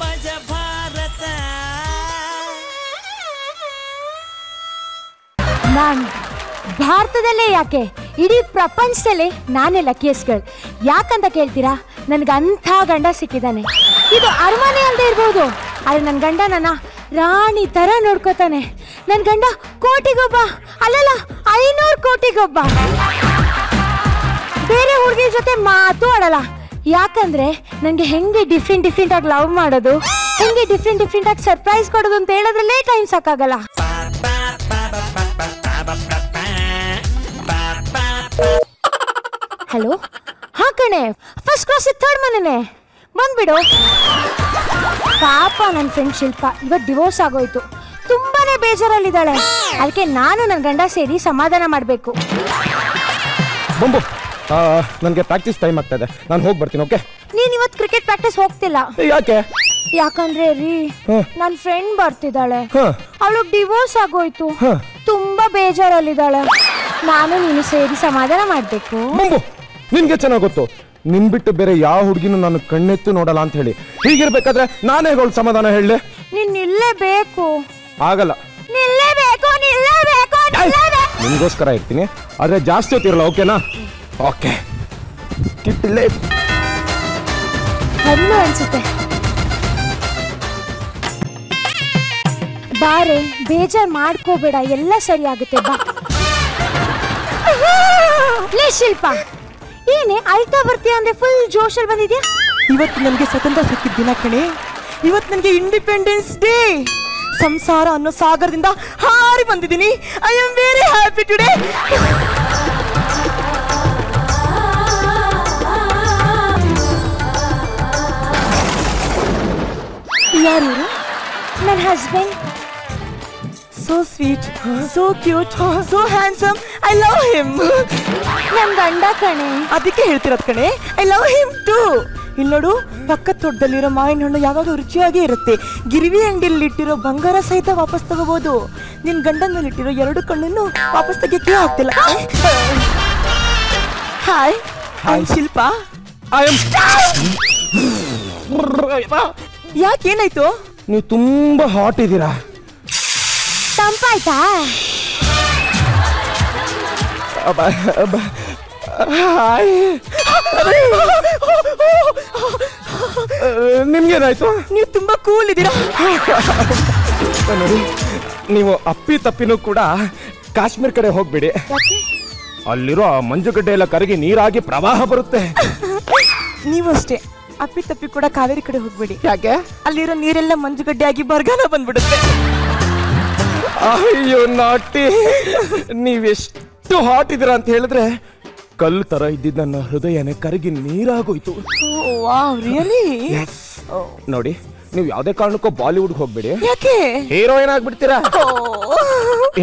ಮಜಾ ಭಾರತ. ನಾನು ಭಾರತದಲ್ಲೇ ಯಾಕೆ ಇಡೀ ಪ್ರಪಂಚದಲ್ಲೇ ನಾನೇ ಲಕ್ಕಿಯಸ್ಟ್ ಗರ್ಲ್. ಯಾಕಂತ ಕೇಳ್ತೀರಾ, ನನಗಂಥ ಗಂಡ ಸಿಕ್ಕಿದ್ದಾನೆ. ಇದು ಅರಮನೆ ಅಲ್ಲದೆ ಇರ್ಬೋದು, ಆದರೆ ನನ್ನ ಗಂಡ ನನ್ನ ರಾಣಿ ಥರ ನೋಡ್ಕೋತಾನೆ. ನನ್ನ ಗಂಡ ಕೋಟಿಗೊಬ್ಬ ಅಲ್ಲಲ್ಲ 500 ಕೋಟಿಗೊಬ್ಬ. ಬೇರೆ ಹುಡುಗಿ ಜೊತೆ ಮಾತು ಆಡಲ್ಲ. ಯಾಕಂದ್ರೆ ನನಗೆ ಹೆಂಗೆ ಡಿಫ್ರೆಂಟ್ ಆಗಿ ಲವ್ ಮಾಡೋದು, ಹೆಂಗೆ ಡಿಫ್ರೆಂಟ್ ಆಗಿ ಸರ್ಪ್ರೈಸ್ ಕೊಡೋದು ಅಂತ ಹೇಳೋದ್ರಲ್ಲೇ ಟೈಮ್ ಸಾಕಾಗಲ್ಲ. ಹಲೋ, ಹಾ ಕಣೆ, ಫಸ್ಟ್ ಕ್ಲಾಸ್ 3rd ಮನೆನೆ, ಬಂದ್ಬಿಡು. ಪಾಪ ನನ್ನ ಫ್ರೆಂಡ್ ಶಿಲ್ಪ ಇವತ್ತು ಡಿವೋರ್ಸ್ ಆಗೋಯ್ತು, ತುಂಬಾನೇ ಬೇಜಾರಲ್ಲಿದ್ದಾಳೆ. ಅದಕ್ಕೆ ನಾನು ನನ್ನ ಗಂಡ ಸೇರಿ ಸಮಾಧಾನ ಮಾಡಬೇಕು. ಬಂಬು, ನನಗೆ ಪ್ರಾಕ್ಟೀಸ್ ಟೈಮ್ ಆಗ್ತಾ ಇದೆ, ನಾನು ಹೋಗಿ ಬರ್ತೀನಿ. ಓಕೆ? ನೀನು ಇವತ್ತು ಕ್ರಿಕೆಟ್ ಪ್ರಾಕ್ಟೀಸ್ ಹೋಗ್ತಿಲ್ಲ. ಯಾಕೆ? ಯಾಕಂದ್ರೆ ರೀ, ನನ್ನ ಫ್ರೆಂಡ್ ಬರ್ತಿದ್ದಾಳೆ, ಅವಳು ಡಿವೋರ್ಸ್ ಆಗೋಯ್ತು, ತುಂಬಾ ಬೇಜಾರಲ್ಲಿದ್ದಾಳೆ. ನಾನು ನೀನು ಸೇರಿ ಸಮಾಧಾನ ಮಾಡಬೇಕು. ಬಂಬು, ನಿನ್ಗೆ ಚೆನ್ನಾಗಿ ಗೊತ್ತು, ನಿನ್ ಬಿಟ್ಟು ಬೇರೆ ಯಾವ ಹುಡುಗಿನೂ ನಾನು ಕಣ್ಣೆತ್ತು ನೋಡಲ್ಲ ಅಂತ ಹೇಳಿ. ಹೀಗಿರ್ಬೇಕಾದ್ರೆ ನಾನೇ ಅವಳು ಸಮಾಧಾನ ಹೇಳಲೆ? ನೀನ್ ನಿಲ್ಲೇಬೇಕು. ಆಗಲ್ಲ. ನಿಲ್ಲೇಬೇಕು. ನಿನ್ಗೋಸ್ಕರ ಇರ್ತೀನಿ, ಆದ್ರೆ ಜಾಸ್ತಿ ಹೊತ್ತಿರಲ್ಲ. ಓಕೆನಾ? ಓಕೆ. ಕಿಟ್ಟಿಲ್ಲೇ ಹಣ್ಣು ಅನ್ಸುತ್ತೆ. ಬಾರೆ, ಬೇಜಾರ್ ಮಾಡ್ಕೋಬೇಡ, ಎಲ್ಲ ಸರಿ ಆಗುತ್ತೆ, ಬಾ. ಲೇ ಶಿಲ್ಪ, ಏನೇ ಅಳ್ತಾ ಬರ್ತೀಯ ಅಂದ್ರೆ ಫುಲ್ ಜೋಶಲ್ಲಿ ಬಂದಿದ್ಯಾ? ಇವತ್ತು ನನಗೆ ಸ್ವತಂತ್ರ ಸಿಕ್ಕಿದ ದಿನ ಕಣೆ. ಇವತ್ತು ನನಗೆ ಇಂಡಿಪೆಂಡೆನ್ಸ್ ಡೇ. ಸಂಸಾರ ಅನ್ನೋ ಸಾಗರದಿಂದ ಹಾರಿ ಬಂದಿದ್ದೀನಿ. I am very happy today. ಯಾರು? ನನ್ನ husband. So sweet, so cute, so handsome. I love him. ನನ್ನ ಗಂಡ ಕಣೆ. ಅದಕ್ಕೆ ಹೇಳ್ತಿರೋದು ಕಣೆ, I love him too. ಇಲ್ಲಿ ನೋಡು, ಪಕ್ಕದ ತೋಟದಲ್ಲಿರೋ ಮಾವಿನ ಹಣ್ಣು ಯಾವಾಗಲೂ ರುಚಿಯಾಗಿ ಇರುತ್ತೆ. ಗಿರಿವಿ ಅಂಗಡಿಯಲ್ಲಿ ಇಟ್ಟಿರೋ ಬಂಗಾರ ಸಹಿತ ವಾಪಸ್ ತಗೋಬಹುದು. ನಿನ್ ಗಂಡನ ಮೇಲೆ ಇಟ್ಟಿರೋ 2 ಕಣ್ಣನ್ನು ವಾಪಸ್ ತೆಗಿಯಕ್ಕೆ ಆಗ್ತಿಲ್ಲ. Hi, I am Shilpa. ಯಾಕೇನಾಯ್ತು? ನೀವು ತುಂಬಾ ಹಾಟ್ ಇದ್ದೀರಾ. ತಂಪಾಯ್ತಾ? ನಿಮ್ಗೇನಾಯ್ತು? ನೀವು ತುಂಬಾ ಕೂಲ್ ಇದ್ದೀರಾ. ನೋಡಿ, ನೀವು ಅಪ್ಪಿ ತಪ್ಪಿನೂ ಕೂಡ ಕಾಶ್ಮೀರ ಕಡೆ ಹೋಗ್ಬಿಡಿ. ಅಲ್ಲಿರೋ ಮಂಜುಗಡ್ಡೆ ಎಲ್ಲ ಕರಗಿ ನೀರಾಗಿ ಪ್ರವಾಹ ಬರುತ್ತೆ. ನೀವು ಅಷ್ಟೇ, ಅಪ್ಪಿ ತಪ್ಪಿ ಕೂಡ ಕಾವೇರಿ ಕಡೆ ಹೋಗ್ಬೇಡಿ. ಯಾಕೆ? ಅಲ್ಲಿರೋ ನೀರೆಲ್ಲ ಮಂಜುಗಡ್ಡೆ ಆಗಿ ಬರಗಾಲ ಬಂದ್ಬಿಡುತ್ತೆ. ಅಯ್ಯೋ ನಾಟಿ, ನೀವೆಷ್ಟು ಹಾಟ್ ಇದೀರ ಅಂತ ಹೇಳಿದ್ರೆ ಕಲ್ಲು ತರ ಇದ್ದಿದ್ದ ನನ್ನ ಹೃದಯನೇ ಕರಗಿ ನೀರಾಗೋಯ್ತು. ನೋಡಿ, ನೀವು ಯಾವ್ದೇ ಕಾರಣಕ್ಕೂ ಬಾಲಿವುಡ್ ಹೋಗ್ಬೇಡಿ. ಯಾಕೆ? ಹೀರೋಯಿನ್ ಆಗ್ಬಿಡ್ತೀರಾ.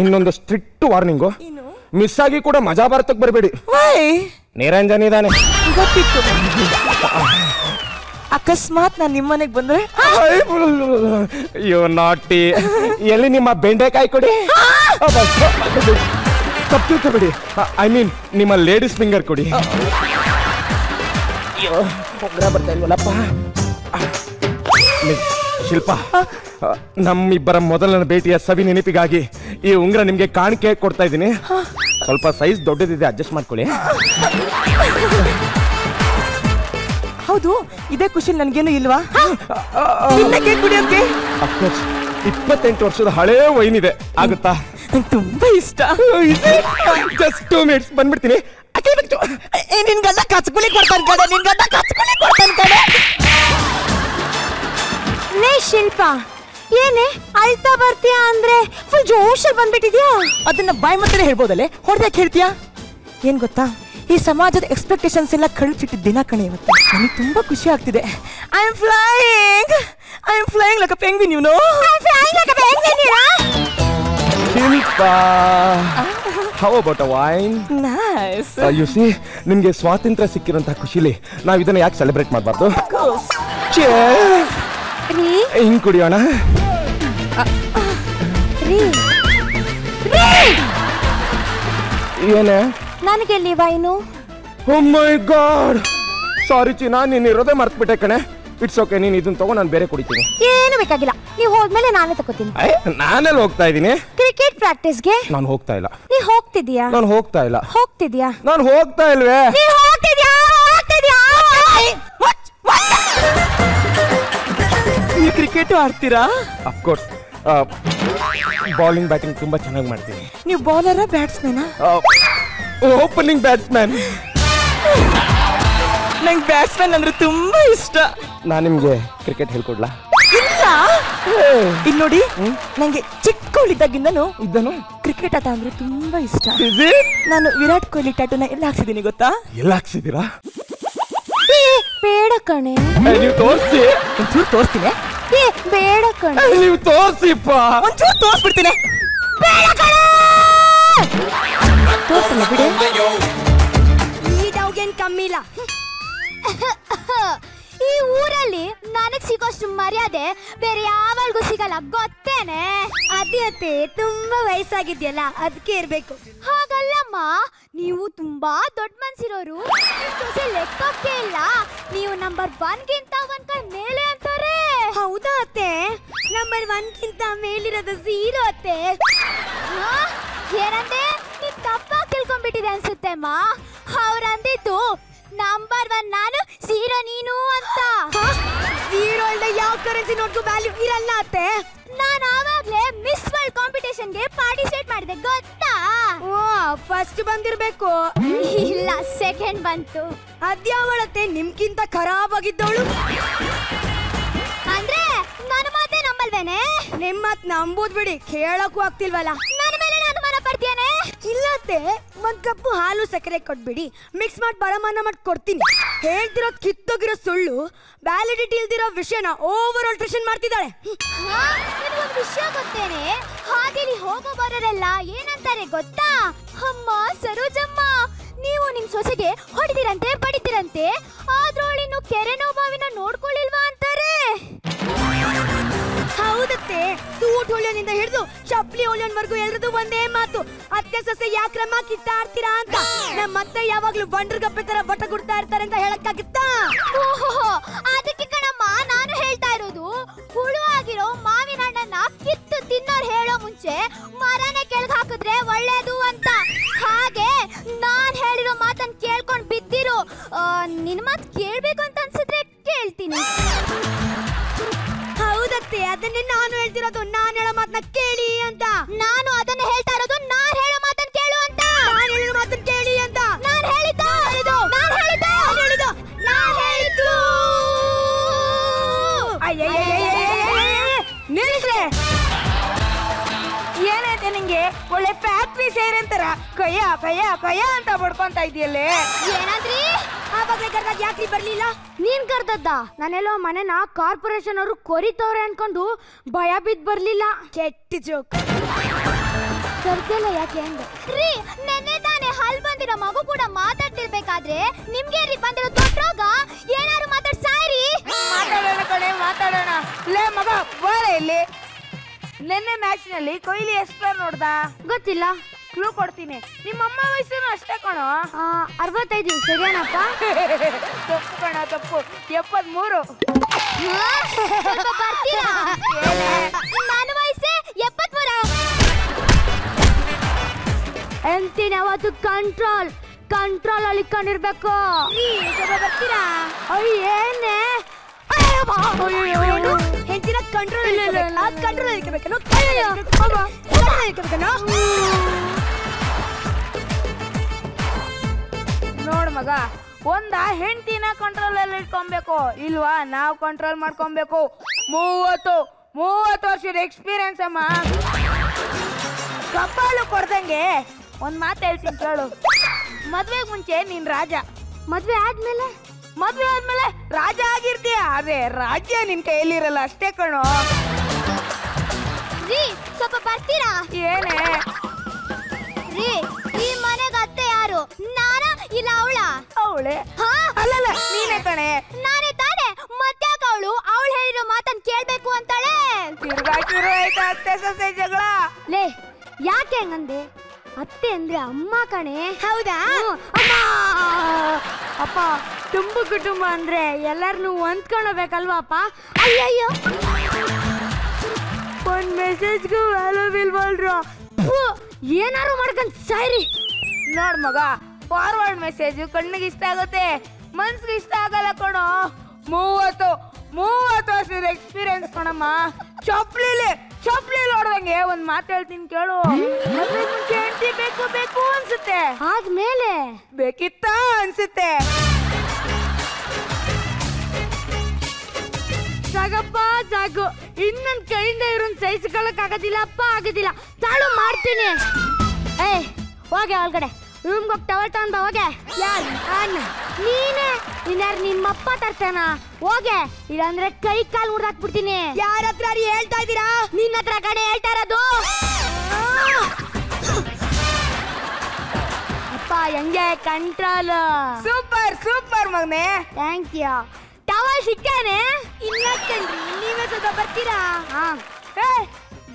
ಇನ್ನೊಂದು ಸ್ಟ್ರಿಕ್ಟ್ ವಾರ್ನಿಂಗು, ಮಿಸ್ ಆಗಿ ಕೂಡ ಮಜಾ ಭಾರತಕ್ಕೆ ಬರಬೇಡಿ. ನಿರಂಜನ್ ಇದ್ದಾನೆ. ಗೊತ್ತಿತ್ತು. ಅಕಸ್ಮಾತ್ ನಾನು ನಿಮ್ಮನೆಗೆ ಬಂದ್ರೆ? ಅಯ್ಯೋ ನಾಟಿ, ಎಲ್ಲಿ ನಿಮ್ಮ ಬೆಂಡೆಕಾಯಿ ಕೊಡಿ. ತಪ್ಪು ತಿಳ್ಕೊಬೇಡಿ, ಐ ಮೀನ್ ನಿಮ್ಮ ಲೇಡೀಸ್ ಫಿಂಗರ್ ಕೊಡಿ. ಬರ್ತಾ ಇಲ್ವಲ್ಲಪ್ಪ. ಶಿಲ್ಪ, ನಮ್ಮಿಬ್ಬರ ಮೊದಲನೇ ಭೇಟಿಯ ಸವಿ ನೆನಪಿಗಾಗಿ ಈ ಉಂಗ್ರ ನಿಮ್ಗೆ ಕಾಣಿಕೆ ಕೊಡ್ತಾ ಇದ್ದೀನಿ. ಸ್ವಲ್ಪ ಸೈಜ್ ದೊಡ್ಡದಿದೆ, ಅಡ್ಜಸ್ಟ್ ಮಾಡ್ಕೊಳ್ಳಿ. ಹೌದು, ಇದೇ ಖುಷಿ ನನ್ಗೇನು ಇಲ್ವಾ? ಕುಡಿಯೋಕೆ 28 ವರ್ಷದ ಹಳೇ ವೈನ್ ಇದೆ, ಆಗುತ್ತಾ? ನಂಗೆ ತುಂಬಾ ಇಷ್ಟ. ಜಸ್ಟ್ 2 minutes ಬಂದ್ಬಿಡ್ತೀನಿ. ನಿನ್ ಗಂಡ ಕಚ್ಕುಲಿ ಕೊಡ್ತಾನೆ ಕಡೆ, ನಿನ್ ಗಂಡ ಕಚ್ಕುಲಿ ಕೊಡ್ತಾನೆ ಕಡೆ. ಲೇ ಶಿಲ್ಪ, ಏನೇ ಅಳ್ತಾ ಬರ್ತೀಯಾ ಅಂದ್ರೆ ಫುಲ್ ಜೋಶಲ್ಲಿ ಬಂದ್ಬಿಟ್ಟಿದ್ಯಾ? ಅದನ್ನ ಬಾಯ್ ಮಾತ್ರ ಹೇಳ್ಬೋದಲ್ಲೇ, ಹೊಡೆದಾಕ್ ಹೇಳ್ತೀಯಾ? ಏನ್ ಗೊತ್ತಾ, ಈ ಸಮಾಜದ ಎಕ್ಸ್ಪೆಕ್ಟೇಷನ್ಸ್ ಎಲ್ಲ ಕಳ್ಚಿಟ್ಟಿದ್ದ ದಿನ ಕಣೆ ಇವತ್ತು. ನನಗೆ ತುಂಬಾ ಖುಷಿ ಆಗ್ತಿದೆ. I am flying like a penguin, you know. Shilpa, how about a wine? Nice. You see, ನಿಮ್ಗೆ ಸ್ವಾತಂತ್ರ್ಯ ಸಿಕ್ಕಿರೋಂತಹ ಖುಷಿಲಿ ನಾವು ಇದನ್ನ ಯಾಕೆ ಸೆಲೆಬ್ರೇಟ್ ಮಾಡಬಾರ್ದು? ಹಿಂಗ್ ಕುಡಿಯೋಣ. ಏನೇ? ನನಗೆಲ್ಲಿ ವೈನು? ಓ ಮೈ ಗಾಡ್, ಸಾರಿ ಚೀನಾ, ನೀನ್ ಇರೋದೇ ಮರ್ತ್ಬಿಟ್ಟೆ ಕಣೆ. ಇಟ್ಸ್ ಓಕೆ, ನೀನು ಇದನ್ನ ತಗೋ, ನಾನು ಬೇರೆ ಕುಡಿತೀನಿ. ಏನು ಬೇಕಾಗಿಲ್ಲ, ನೀವು ಹೋದ್ಮೇಲೆ ನಾನೇ ತಗೋತೀನಿ. ನಾನೆಲ್ಲ ಹೋಗ್ತಾ ಇದ್ದೀನಿ. ಕ್ರಿಕೆಟ್ ಪ್ರಾಕ್ಟೀಸ್ಗೆ ನಾನು ಹೋಗ್ತಾ ಇಲ್ಲ. ನೀ ಹೋಗ್ತಿದ್ಯಾ? ನಾನು ಹೋಗ್ತಾ ಇಲ್ಲ. ಹೋಗ್ತಿದ್ಯಾ? ನಾನು ಹೋಗ್ತಾ ಇಲ್ವೇ? ನೀ ಹೋಗ್ತಿದ್ಯಾ? ಈ ಕ್ರಿಕೆಟ್ ಆಡ್ತೀರಾ? ಅಫ್ಕೋರ್ಸ್, ಬೌಲಿಂಗ್ ಬ್ಯಾಟಿಂಗ್ ತುಂಬಾ ಚೆನ್ನಾಗಿ ಮಾಡ್ತೀನಿ. ನೀವು ಬೌಲರಾ ಬ್ಯಾಟ್ಸ್ಮನ್? Opening batsman. ನಂಗೆ ಬ್ಯಾಟ್ಸ್ಮನ್ ಅಂದ್ರೆ ತುಂಬಾ ಇಷ್ಟ. ನಾನು ನಿಮ್ಗೆ ಕ್ರಿಕೆಟ್ ಹೇಳ್ಕೊಡ್ಲಾ? ಇಲ್ಲ, ಇಲ್ಲಿ ನೋಡಿ, ನಂಗೆ ಚಿಕ್ಕವಳಿದ್ದಾಗಿಂದನು ಇದ್ದನು ಕ್ರಿಕೆಟ್ ಆಟ ಅಂದ್ರೆ ತುಂಬಾ ಇಷ್ಟ. ನಾನು ವಿರಾಟ್ ಕೊಹ್ಲಿ ಟ್ಯಾಟೂನ ಎಲ್ಲ ಹಾಕ್ಸಿದ್ದೀನಿ ಗೊತ್ತಾ? ಎಲ್ಲ ಹಾಕ್ಸಿದ್ದೀರಾ? ಬೇಡ ಕಣೆ. ನೀವು ತೋರಿಸಿ. ಒಂಚೂರು ತೋರಿಸ್ತೀನಿ. ಬೇಡ ಕಣೆ. ನೀವು ತೋರಿಸಿಪ್ಪ. ಒಂಚೂರು ತೋರಿಸ್ಬಿಡ್ತೀನಿ. ತೋರಿಸಲ್ಲ ಬಿಡಿ. ಈ ಡೌಗೇನ್ ಕಮ್ಮಿ ಇಲ್ಲ. ಈ ಊರಲ್ಲಿ ನನಗ್ ಸಿಗೋಷ್ಟು ಮರ್ಯಾದೆ ಬೇರೆ ಯಾವಲ್ಗೂ ಸಿಗಲ್ಲ, ಗೊತ್ತೇನೆ? ಅದೇ ತುಂಬಾ ವಯಸ್ಸಾಗಿದ್ಯಲ್ಲ, ಅದಕ್ಕೆ ಇರ್ಬೇಕು. ಹಾಗಲ್ಲಮ್ಮ, ನೀವು ತುಂಬಾ ದೊಡ್ಡ ಮನ್ಸಿರೋರು. ಸೊಸೆ ಲೆಕ್ಕಕ್ಕೆ ಇಲ್ಲ, ನೀವು ನಂಬರ್ 1ಗಿಂತ 1 ಕೈ ಮೇಲೆ ಅಂತಾರೆ. ಹೌದಾ ಅತ್ತೆ? ನಂಬರ್ 1ಗಿಂತ ಮೇಲಿರೋದು 0 ಅತ್ತೆ. ಏನಂದೆ? ನೀನ್ ತಪ್ಪಾಗಿ ತಿಳ್ಕೊಂಡ್ಬಿಟ್ಟಿದೆ ಅನ್ಸುತ್ತೆ ಅಮ್ಮ. ಅವ್ರಂದಿದ್ದು ನಂಬರ್ 1 ನಾನು, 0 ನೀನು ಅಂತ. 0 ಇಲ್ಲದೆ ಯಾವ ಕರೆನ್ಸಿ ನೋಟ್ಗೂ ವ್ಯಾಲ್ಯೂ ಇರಲ್ಲ ಅತ್ತೆ. ನಾನು ಆವಾಗ್ಲೇ ಮಿಸ್ ವರ್ಲ್ಡ್ ಕಾಂಪಿಟೇಷನ್ಗೆ ಪಾರ್ಟಿಸಿಪೇಟ್ ಮಾಡಿದೆ, ಗೊತ್ತಾ? ಓ, ಫಸ್ಟ್ ಬಂದಿರ್ಬೇಕು. ಇಲ್ಲ, ಸೆಕೆಂಡ್ ಬಂತು. ಅದ್ಯಾವಳತ್ತೆ ನಿಮ್ಗಿಂತ ಖರಾಬ್ ಆಗಿದ್ದವಳು? ಅಂದ್ರೆ ನನ್ನ ಮಾತೇ ನಂಬಲ್ವೇನೆ? ನಿಮ್ಮ ಮಾತು ನಂಬುದ್ ಬಿಡಿ, ಕೇಳಕ್ಕೂ ಆಗ್ತಿಲ್ವಲ್ಲ. ನನ್ನ ಮೇಲೆ ನಾನು ಅನುಮಾನ ಪಡ್ತೇನೆ. ಇಲ್ಲತ್ತೆ, ಒಂದ್ ಕಪ್ಪು ಹಾಲು ಸಕ್ಕರೆ ಕೊಟ್ಬಿಡಿ, ಮಿಕ್ಸ್ ಮಾಡಿ ಬರಮಾನ ಮಾಡಿ ಕೊಡ್ತೀನಿ. ಹೇಳ್ತಿರೋ ಕಿತ್ತೋಗಿರೋ ಸುಳ್ಳು, ವ್ಯಾಲಿಡಿಟಿ ಇಲ್ದಿರೋ ವಿಷಯನ ಓವರ್ ಆಲ್ಟ್ರೇಷನ್ ಮಾಡ್ತಿದ್ದಾಳೆ. ನನಗೊಂದು ವಿಷಯ ಗೊತ್ತೇನೆ, ಹಾದಿಲಿ ಹೋಗೋ ಬರೋರೆಲ್ಲ ಏನಂತಾರೆ ಗೊತ್ತಾ? ಅಮ್ಮ ಸರೋಜಮ್ಮ, ನೀವು ನಿಮ್ ಸೊಸೆಗೆ ಹೊಡಿತೀರಂತೆ ಬಡಿತೀರಂತೆ, ಆದ್ರೊಳಿನ್ನು ಕೆರೆನೋ ಬಾವಿನ ನೋಡ್ಕೊಳ್ಳಿಲ್ವಾ ಅಂತಾರೆ. ಹೌದತ್ತೆ, ಸೂಟ್ ಹೊಲಿಯೋನಿಂದ ಹಿಡಿದು ಚಪ್ಲಿ ಹೊಲಿಯೋನ್ವರೆಗೂ ಎಲ್ರದು ಒಂದೇ ಮಾತು, ಅತ್ತೆ ಸೊಸೆ ಯಾಕ್ರಮ ಕಿತ್ತಾಡ್ತೀರಾ ಅಂತ. ನಮ್ಮತ್ತೆ ಯಾವಾಗ್ಲೂ ಬಂಡ್ರಗಪ್ಪೆ ತರ ಬಟ ಗುಡ್ತಾ ಇರ್ತಾರೆ ಅಂತ ಹೇಳಕ್ಕಾಗುತ್ತಾ? ಓಹೋ, ಅದಕ್ಕೆ ಕಣಮ್ಮ ನಾನು ಹೇಳ್ತಾ ಇರೋದು, ಹುಳು ಆಗಿರೋ ಮಾವಿನ ಹಣ್ಣನ್ನ ಕಿತ್ತು ತಿನ್ನೋರು ಹೇಳೋ ಮುಂಚೆ ಮರನೇ ಕೆಳಗೆ ಹಾಕಿದ್ರೆ ಒಳ್ಳೇದು ಅಂತ. ಹಾಗೆ ನಾನ್ ಹೇಳಿರೋ ಮಾತನ್ನ ಕೇಳ್ಕೊಂಡ್ ಬಿದ್ದಿರು. ನಿನ್ ಮಾತು ಕೇಳ್ಬೇಕು ಅಂತ ಅನ್ಸಿದ್ರೆ ಕೇಳ್ತೀನಿ. ಹೌದತ್ತೆ, ಅದನ್ನೇ ನಾನು ಹೇಳ್ತಿರೋದು, ನಾನ್ ಹೇಳೋ ಮಾತನ್ನ ಕೇಳಿ ಅಂತ. ನಾನು ಅದನ್ನ ಹೇಳ್ತಾ ಇರೋದು, ನಾನ್ ಹೇಳೋ ಮಾತನ್ನ ಕೇಳು ಅಂತ. ನಾನ್ ಹೇಳಿರೋ ಮಾತನ್ನ ಕೇಳಿ ಅಂತ. ನಾನ್ ಹೇಳಿದ್ದು ನಿಲ್ಸ್ರೆ. ಏನೈತೆ ನಿಂಗೆ? ಒಳ್ಳೆ ಫ್ಯಾಕ್ಟ್ರಿ ಸೇರಂತಾರ ಕಯ್ಯ ಕಯ್ಯ ಕಯ್ಯ ಅಂತ ಬಡ್ಕೊಂತ ಇದೆಯಲ್ಲೇ. ಏನಂದ್ರಿ? ಆವಾಗ್ಲೇ ಕರ್ದಾಗ ಯಾಕ್ರಿ ಬರ್ಲಿಲ್ಲ? ನೀನ್ ಕರ್ದದ್ದ? ನಾನೆಲ್ಲೋ ಮನೆನ ಕಾರ್ಪೊರೇಷನ್ ಅವರು ಕೊರಿತವ್ರೆ ಅನ್ಕೊಂಡು ಭಯ ಬಿದ್ದು ಬರ್ಲಿಲ್ಲ. ಕೆಟ್ಟ ಜೋಕ್. ಕರ್ದಲ್ಲ ಯಾಕೆ ಅಂದೆ? ರೀ, ನೆನ್ನೆ ತಾನೇ ಹಲ್ ಬಂದಿರೋ ಮಗು ಕೂಡ ಮಾತಾಡ್ತಿರ್ಬೇಕಾದ್ರೆ ನಿಮ್ಗೆ ರೀ ಬಂದಿರೋ ದೊಡ್ಡ ರೋಗ. ಏನಾರು ಮಾತಾಡ್ಸಾರಿ. ಮಾತಾಡೋಣ ಕಣೆ, ಮಾತಾಡೋಣ. ಲೇ ಮಗ, ಬಾರ ಇಲ್ಲಿ. ನಿನ್ನೆ ಮ್ಯಾಚ್ ನಲ್ಲಿ ಕೊಹ್ಲಿ ಎಷ್ಟು ರನ್ ನೋಡ್ದ? ಗೊತ್ತಿಲ್ಲ. ಕ್ಲೂ ಕೊಡ್ತೀನಿ, ನಿಮ್ಮಮ್ಮ ವಯಸ್ಸು ಅಷ್ಟೇ ಕಣೋ. 65. ಸರಿಯಾನಪ್ಪ? ತಪ್ಪು ಕಣ, ತಪ್ಪು. 73. ಬರ್ತೀರಾ? ನನ್ನ ವಯಸ್ಸೇ 73. ಎಂತಿನ ಅವತ್ತು ಕಂಟ್ರೋಲ್ ಅಲ್ಲಿ ಕಂಡಿರ್ಬೇಕು. ಬರ್ತೀರಾ? ಏನೇ ಹೆಂಚಿನ ಕಂಟ್ರೋಲ್ ಇರ್ಬೇಕೇನೋ. ನೋಡ್ ಮಗ, ಒಂದ ಹೆಂಡತಿನ ಕಂಟ್ರೋಲ್ ಅಲ್ಲಿ ಇಟ್ಕೊಬೇಕು, ಇಲ್ವಾ ನಾವ್ ಕಂಟ್ರೋಲ್ ಮಾಡ್ಕೊಬೇಕು. 30 ವರ್ಷದ ಎಕ್ಸ್ಪೀರಿಯನ್ಸ್ ಅಮ್ಮ. ಕಪಾಲು ಕೊಡ್ದಂಗೆ ಒಂದ್ ಮಾತು ಹೇಳ್ತೀನಿ ಕೇಳು. ಮದ್ವೆಗ್ ಮುಂಚೆ ನೀನ್ ರಾಜ, ಮದ್ವೆ ಆದ್ಮೇಲೆ ರಾಜ ಆಗಿರ್ತೀಯ. ಅದೇ ರಾಜ್ಯ ನಿನ್ ಕೈಯಲ್ಲಿರಲ್ಲ ಅಷ್ಟೇ ಕಣೋ. ರೀ, ಸ್ವಲ್ಪ ಬರ್ತೀರಾ? ಏನೇ ರೀ, ಈ ಮನೆಗೆ ಅತ್ತೆ ಯಾರು? ನಾನ ಇಲ್ಲ ಅವಳ? ಅವಳೆ. ಅಲ್ಲಲ್ಲ, ನೀನೇ ಕಣೆ. ನಾನೇ ತಾನೆ. ಮತ್ತ್ಯಾಕ ಅವಳು ಹೇಳಿರೋ ಮಾತನ್ನ ಕೇಳ್ಬೇಕು ಅಂತಾಳೆ? ತಿರ್ಗಾ ಶುರು ಆಯ್ತಾ ಅತ್ತೆ ಸೊಸೆ ಜಗಳ? ಲೇ, ಯಾಕೆ ಹಂಗಂದೆ? ಅತ್ತೆ ಅಂದ್ರೆ ಅಮ್ಮ ಕಣೆ. ಹೌದಾ? ಅಮ್ಮ. ಅಪ್ಪ ತುಂಬು ಕುಟುಂಬ ಅಂದ್ರೆ ಎಲ್ಲಾರನ್ನು ಹೊಂದ್ಕೊಳ್ಬೇಕಲ್ವಾಪ. ಅಯ್ಯಯ್ಯೋ, ಒಂದ್ ಮೆಸೇಜ್ಗೂ ವ್ಯಾಲ್ಯೂ ಇಲ್ವಲ್ರ. ಏನಾರು ಮಾಡ್ಕೊಂಡ್ ಸಾಯ್ರಿ. ನೋಡ್ ಮಗ, ಫಾರ್ವರ್ಡ್ ಮೆಸೇಜ್ ಕಣ್ಣಿಗೆ ಇಷ್ಟ ಆಗುತ್ತೆ, ಮನ್ಸಿಗೆ ಇಷ್ಟ ಆಗಲ್ಲ ಕಣೋ. 30 ವರ್ಷದ ಎಕ್ಸ್ಪೀರಿಯನ್ಸ್ ಕಣಮ್ಮ. ಚಪ್ಲಿ ನೋಡ್ದಂಗೆ ಒಂದ್ ಮಾತು ಹೇಳ್ತೀನಿ ಕೇಳು. ಹೆಂಡತಿ ಬೇಕು ಅನ್ಸುತ್ತೆ, ಆದ್ಮೇಲೆ ಬೇಕಿತ್ತ ಅನ್ಸುತ್ತೆ. ಸಾಗಪ್ಪ ಸಾಕು, ಇನ್ನೊಂದ್ ಕೈಯಿಂದ ಇರೋನ್ ಸಹಿಸ್ಕೊಳಕ್ ಆಗೋದಿಲ್ಲ. ತಾಳು ಮಾಡ್ತೀನಿ. ಹೋಗೆ ಒಳಗಡೆ ರೂಮ್ಗೆ ಹೋಗಿ ಟವಲ್ ತಗೊಂಡ್ ಬಾ. ಹೋಗೆ. ಯಾರು? ನೀನೇ. ಇನ್ಯಾರು ನಿಮ್ಮಪ್ಪ ತರ್ತಾನ? ಹೋಗೆ, ಇಲ್ಲಾಂದ್ರೆ ಕೈ ಕಾಲು ಮುರ್ದಾಕ್ಬಿಡ್ತೀನಿ. ಯಾರ ಹತ್ರ ಹೇಳ್ತಾ ಇದ್ದೀರಾ? ನಿನ್ನ ಹತ್ರ ಕಡೆ ಹೇಳ್ತಾ ಇರೋದು. ಅಪ್ಪ ಹೆಂಗೆ ಕಂಟ್ರೋಲ್? ಸೂಪರ್ ಮಗನೇ. Thank you. ಟವಲ್ ಸಿಕ್ಕಾನೆ? ಇಲ್ಲ ಕಣ್ರಿ, ನೀವೇ ಸದಾ ಬರ್ತೀರಾ?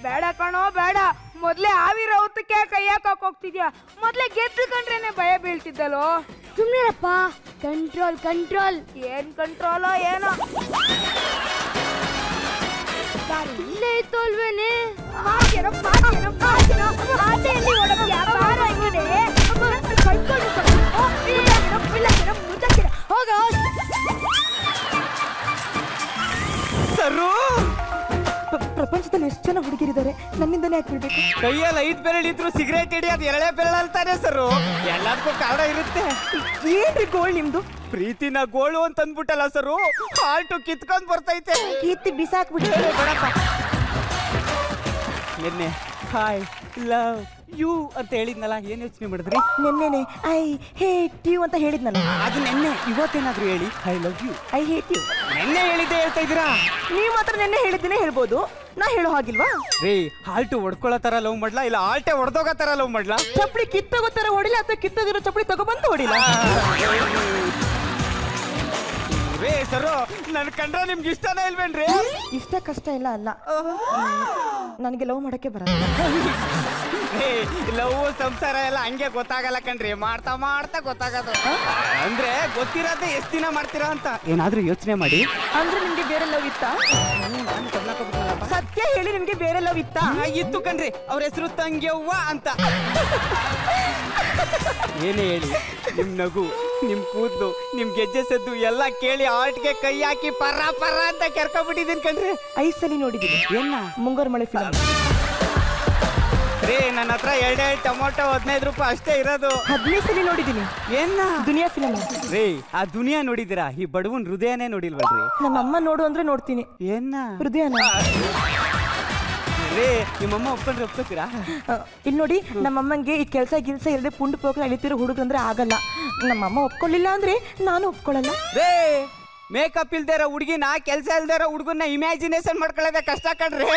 ಬೇಡ ಕಣೋ ಬೇಡ. ಮೊದ್ಲೇ ಆವಿರ ಹೊತ್ತಕ್ಕೆ ಕೈ ಹಾಕಕ್ ಹೋಗ್ತಿದ್ಯಾ. ಮೊದ್ಲೇ ಗೆದ್ದು ಕಂಡ್ರೇನೆ ಭಯ ಬೀಳ್ತಿದ್ದಲ್ಲೋ. ಸುಮ್ನಿರಪ್ಪ. ಕಂಟ್ರೋಲ್. ಏನ್ ಕಂಟ್ರೋಲೋ ಏನೋ. ಇಲ್ಲೇ ಇತ್ತು ಅಲ್ವೇನೆ? ಪ್ರಪಂಚದಲ್ಲಿ ಎಷ್ಟು ಜನ ಹುಡುಗಿರಿದ್ದಾರೆ, ನನ್ನಿಂದನೇ ಹಾಕ್ಬಿಡ್ಬೇಕು. ಕೈಯಲ್ಲಿ 5 ಬೆರಳಿದ್ರು ಸಿಗರೇಟ್ ಹಿಡಿಯೋದು 2 ಬೆರಳು ಅಂತಾನೆ ಸರ್. ಎಲ್ಲದಕ್ಕೂ ಕಾರಣ ಇರುತ್ತೆ. ಏನ್ರಿ ಗೋಳ್ ನಿಮ್ದು? ಪ್ರೀತಿನ ಗೋಳು ಅಂತ ಅಂದ್ಬಿಟ್ಟಲ್ಲ ಸರ್, ಹಾಲ್ಟು ಕಿತ್ಕೊಂಡ್ ಬರ್ತೈತೆ. ಕೀರ್ತಿ ಬಿಸಾಕ್ಬಿಡಿ. ನಿನ್ನೆ ಹಾಯ್ ಲವ್ ಯು ಅಂತ ಹೇಳಿದ್ನಲ್ಲ, ಏನ್ ಯೋಚನೆ ಮಾಡಿದ್ರಿ? ನೆನ್ನೆನೆ ಐ ಹೇಟ್ ಯು ಅಂತ ಹೇಳಿದ್ನಲ್ಲ. ಅದು ನೆನ್ನೆ. ಇವತ್ತೇನಾದ್ರೂ ಹೇಳಿ I love you. I hate you. ನೆನ್ನೆ ಹೇಳಿದ್ದೆ ಹೇಳ್ತಾ ಇದ್ದೀರಾ? ನೀವು ಮಾತ್ರ ನೆನ್ನೆ ಹೇಳಿದ್ದೇನೆ ಹೇಳ್ಬೋದು, ನಾ ಹೇಳೋ ಹಾಗಿಲ್ವಾ? ರೀ, ಹಾಲ್ಟು ಹೊಡ್ಕೊಳ್ಳೋ ತರ ಲವ್ ಮಾಡ್ಲಾ, ಇಲ್ಲ ಆಲ್ಟೆ ಹೊಡೆದೋಗೋ ತರ ಲವ್ ಮಾಡ್ಲಾ? ಚಪ್ಪಲಿ ಕಿತ್ತೋಗೋ ತರ ಹೊಡಿಲ್ಲ ಅಥವಾ ಕಿತ್ತೋಗಿರೋ ಚಪ್ಪಲಿ ತಗೊಬಂದು ಹೊಡಿಲ್ಲ? ರೇ ಸರು, ನನ್ ಕಂಡ್ರೆ ನಿಮ್ಗೆ ಇಷ್ಟನೇ ಇಲ್ವೇನ್ರಿ? ಇಷ್ಟ ಕಷ್ಟ ಇಲ್ಲ ಅಲ್ಲ, ನನಗೆ ಲವ್ ಮಾಡಕ್ಕೆ ಬರಲ್ಲ. ಲವ್ ಸಂಸಾರ ಎಲ್ಲ ಹಂಗೆ ಗೊತ್ತಾಗಲ್ಲ ಕಣ್ರಿ, ಮಾಡ್ತಾ ಗೊತ್ತಾಗದು. ಅಂದ್ರೆ ಗೊತ್ತಿರೋದೇ ಎಷ್ಟ್ ದಿನ ಮಾಡ್ತೀರಾ ಅಂತ ಏನಾದ್ರೂ ಯೋಚನೆ ಮಾಡಿ. ಅಂದ್ರೆ ನಿಮ್ಗೆ ಬೇರೆ ಲವ್ ಇತ್ತಾ? ಸತ್ಯ ಹೇಳಿ, ನಿಮ್ಗೆ ಬೇರೆ ಲವ್ ಇತ್ತಾ? ಇತ್ತು ಕಣ್ರಿ, ಅವ್ರ ಹೆಸರು ತಂಗ್ಯವ್ವ ಅಂತ. ಏನೇ ಹೇಳಿ, ನಿಮ್ ನಗು, ನಿಮ್ ಕೂದಲು, ನಿಮ್ ಗೆಜ್ಜೆ ಸದ್ದು ಎಲ್ಲ ಕೇಳಿ ಆರ್ಟ್ಗೆ ಕೈ ಹಾಕಿ ಪರ ಅಂತ ಕೆರ್ಕೊಂಡ್ಬಿಟ್ಟಿದ್ದೀನಿ ಕಣ್ರಿ. 5 ಸಲ ನೋಡಿದ್ದೀನಿ. ಏನ? ಮುಂಗಾರು ಮಳೆ ಫಿಲಂ. ರೀ, ನನ್ನ ಹತ್ರ 2 ಟೊಮೊಟೊ 15 ರೂಪಾಯಿ ಅಷ್ಟೇ ಇರೋದು. 15 ಸಲ ನೋಡಿದ್ದೀನಿ. ಏನ? ದುನಿಯಾ ಫಿಲಂ. ರೀ, ಆ ದುನಿಯಾ ನೋಡಿದಿರಾ? ಈ ಬಡವನ್ ಹೃದಯನೇ ನೋಡಿಲ್ವಲ್ರಿ? ನಮ್ಮ ಅಮ್ಮ ನೋಡು ಅಂದ್ರೆ ನೋಡ್ತೀನಿ. ಏನ? ಹೃದಯನ. ರೀ, ನಿಮ್ಮಮ್ಮ ಒಪ್ಕೊಂಡ್ರೆ ಒಪ್ಕೋತೀರಾ? ಇಲ್ಲಿ ನೋಡಿ, ನಮ್ಮಮ್ಮಂಗೆ ಈ ಕೆಲಸ ಇಲ್ಲದೆ ಪುಂಡು ಪೋಕಲ ಅಳಿತಿರೋ ಹುಡುಗರಂದ್ರೆ ಆಗಲ್ಲ. ನಮ್ಮಮ್ಮ ಒಪ್ಕೊಳ್ಳಿಲ್ಲ ಅಂದ್ರೆ ನಾನು ಒಪ್ಕೊಳ್ಳಲ್ಲ. ರೇ, ಮೇಕಪ್ ಇಲ್ದೇ ಇರೋ ಹುಡುಗಿನ, ಕೆಲಸ ಇಲ್ದೇ ಇರೋ ಹುಡುಗನ್ನ ಇಮ್ಯಾಜಿನೇಷನ್ ಮಾಡ್ಕೊಳ್ಳೋದೇ ಕಷ್ಟ ಕಣ್ರಿ.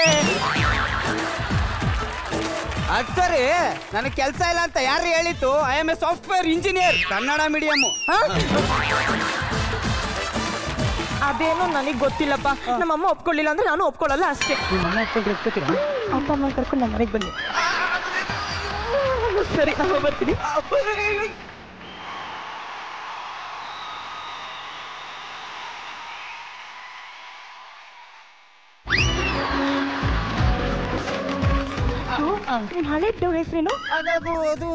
ಅದ್ ಸರಿ, ನನಗೆ ಕೆಲಸ ಇಲ್ಲ ಅಂತ ಯಾರು ಹೇಳಿತ್ತು? I am A software engineer, Kannada medium. ಅದೇನೋ ನನಗೆ ಗೊತ್ತಿಲ್ಲಪ್ಪ. ನಮ್ಮಮ್ಮ ಒಪ್ಕೊಳ್ಳಿಲ್ಲ ಅಂದ್ರೆ ನಾನು ಒಪ್ಕೊಳ್ಳಲ್ಲ ಅಷ್ಟೇ. ಅಪ್ಪ ಅಮ್ಮ ಕರ್ಕೊಂಡು ನಮ್ಮ ಮನೆಗೆ ಬನ್ನಿ. ಸರಿ, ನಾನು ಬರ್ತೀನಿ. ನಿಮ್ ಹಳೆ ಇದ್ದವ್ರ ಹೆಸರೇನು? ಅದು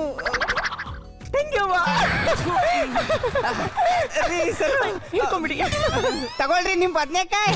ಹೇಳ್ಕೊಂಬಿಡಿ. ತಗೊಳ್ರಿ ನಿಮ್ ಬದ್ನೆಕಾಯಿ.